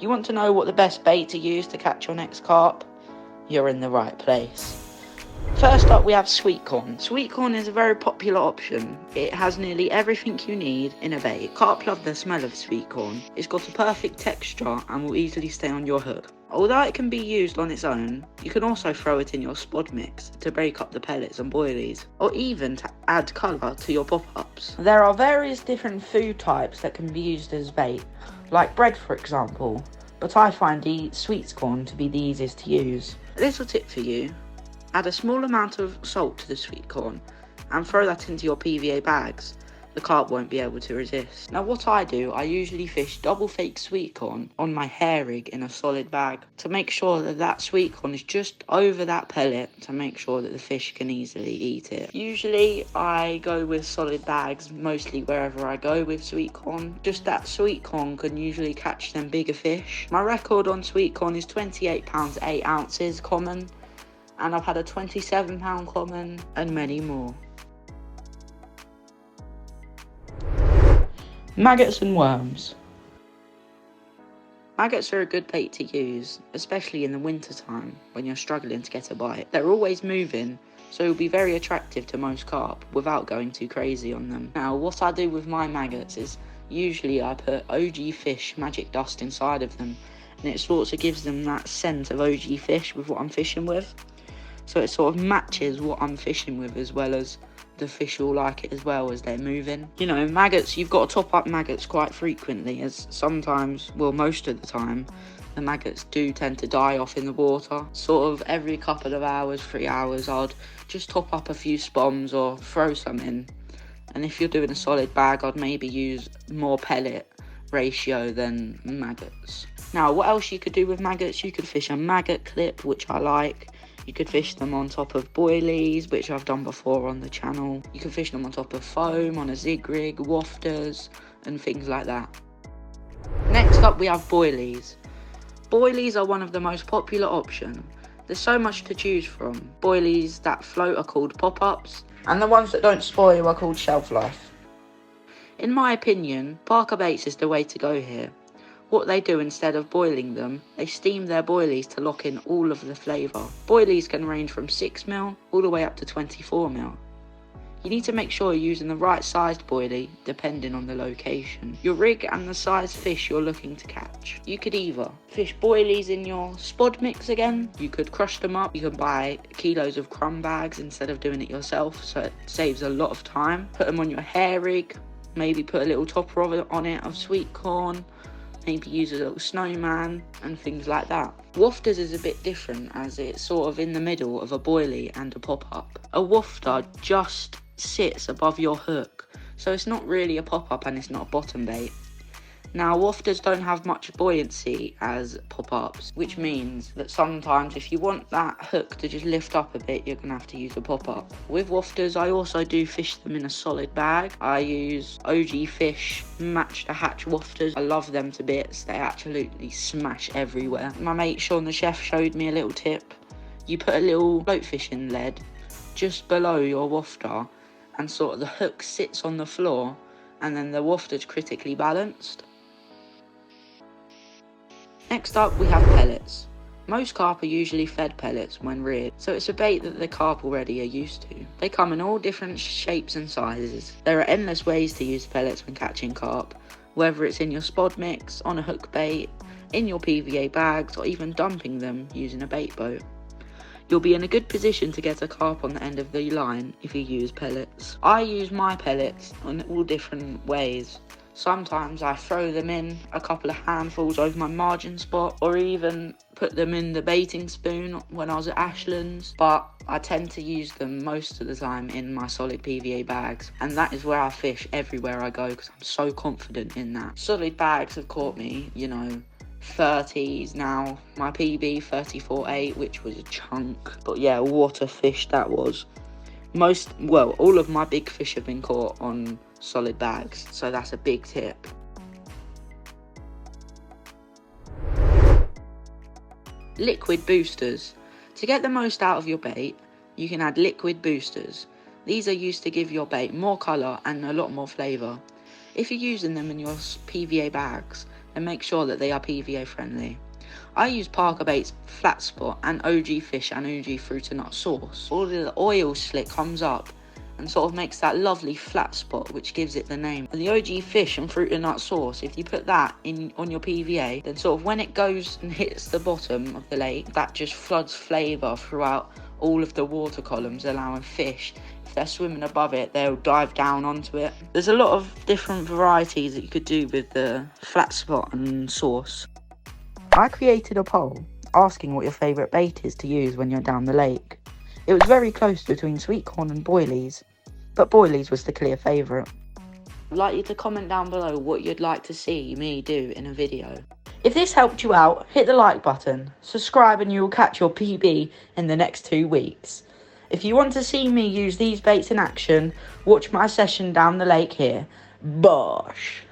You want to know what the best bait to use to catch your next carp? You're in the right place. First up, we have Sweetcorn. Sweetcorn is a very popular option. It has nearly everything you need in a bait. Carp love the smell of Sweetcorn. It's got a perfect texture and will easily stay on your hook. Although it can be used on its own, you can also throw it in your spod mix to break up the pellets and boilies, or even to add colour to your pop-ups. There are various different food types that can be used as bait, like bread for example, but I find the Sweetcorn to be the easiest to use. A little tip for you: add a small amount of salt to the Sweetcorn and throw that into your PVA bags. The carp won't be able to resist. Now what I do, I usually fish double fake Sweetcorn on my hair rig in a solid bag to make sure that that Sweetcorn is just over that pellet to make sure that the fish can easily eat it. Usually I go with solid bags mostly wherever I go with Sweetcorn. Just that Sweetcorn can usually catch them bigger fish. My record on Sweetcorn is 28 pounds 8 ounces common, and I've had a 27 pound common and many more. Maggots and worms. Maggots are a good bait to use, especially in the winter time when you're struggling to get a bite. They're always moving, so it'll be very attractive to most carp without going too crazy on them. Now what I do with my maggots is usually I put OG fish magic dust inside of them, and it sort of gives them that scent of OG fish with what I'm fishing with. So it sort of matches what I'm fishing with, as well as the fish will like it as well as they're moving. You know, maggots, you've got to top up maggots quite frequently, as sometimes, well most of the time, the maggots do tend to die off in the water. Sort of every couple of hours, 3 hours, I'd just top up a few spoms or throw some in. And if you're doing a solid bag, I'd maybe use more pellet ratio than maggots. Now what else you could do with maggots? You could fish a maggot clip, which I like. You could fish them on top of boilies, which I've done before on the channel. You can fish them on top of foam, on a zig rig, wafters, and things like that. Next up we have boilies. Boilies are one of the most popular options. There's so much to choose from. Boilies that float are called Popups, and the ones that don't spoil are called Shelf Life. In my opinion, Parker baits is the way to go here. What they do, instead of boiling them, they steam their boilies to lock in all of the flavour. Boilies can range from 6mm all the way up to 24mm. You need to make sure you're using the right sized boilie depending on the location, your rig and the size fish you're looking to catch. You could either fish boilies in your spod mix again, you could crush them up, you can buy kilos of crumb bags instead of doing it yourself, so it saves a lot of time. Put them on your hair rig, maybe put a little topper on it of Sweetcorn, maybe use a little snowman and things like that. Wafters is a bit different, as it's sort of in the middle of a boilie and a pop-up. A wafter just sits above your hook, so it's not really a pop-up and it's not a bottom bait. Now wafters don't have much buoyancy as pop-ups, which means that sometimes if you want that hook to just lift up a bit, you're gonna have to use a pop-up. With wafters, I also do fish them in a solid bag. I use OG Fish Match the Hatch wafters. I love them to bits. They absolutely smash everywhere. My mate Sean the chef showed me a little tip. You put a little float fishing lead just below your wafter, and sort of the hook sits on the floor, and then the wafter's critically balanced. Next up we have pellets. Most carp are usually fed pellets when reared, so it's a bait that the carp already are used to. They come in all different shapes and sizes. There are endless ways to use pellets when catching carp, whether it's in your spod mix, on a hook bait, in your PVA bags, or even dumping them using a bait boat. You'll be in a good position to get a carp on the end of the line if you use pellets. I use my pellets in all different ways. Sometimes I throw them in a couple of handfuls over my margin spot, or even put them in the baiting spoon when I was at Ashlands, but I tend to use them most of the time in my solid PVA bags, and that is where I fish everywhere I go because I'm so confident in that. Solid bags have caught me, you know, 30s now. My PB 34.8, which was a chunk, but yeah, what a fish that was. All of my big fish have been caught on solid bags, so that's a big tip. Liquid boosters. To get the most out of your bait, you can add liquid boosters. These are used to give your bait more colour and a lot more flavour. If you're using them in your PVA bags, and make sure that they are PVA friendly. I use Parker Bait's Flat Spot and OG Fish and OG Fruit and Nut sauce. All of the oil slick comes up and sort of makes that lovely flat spot, which gives it the name. And the OG Fish and Fruit and Nut sauce, if you put that in on your PVA, then sort of when it goes and hits the bottom of the lake, that just floods flavour throughout all of the water columns, allowing fish, if they're swimming above it, they'll dive down onto it. There's a lot of different varieties that you could do with the Flat Spot and sauce. I created a poll asking what your favourite bait is to use when you're down the lake. It was very close between Sweetcorn and Boilies, but Boilies was the clear favourite. I'd like you to comment down below what you'd like to see me do in a video. If this helped you out, hit the like button, subscribe and you will catch your PB in the next 2 weeks. If you want to see me use these baits in action, watch my session down the lake here. Bosh!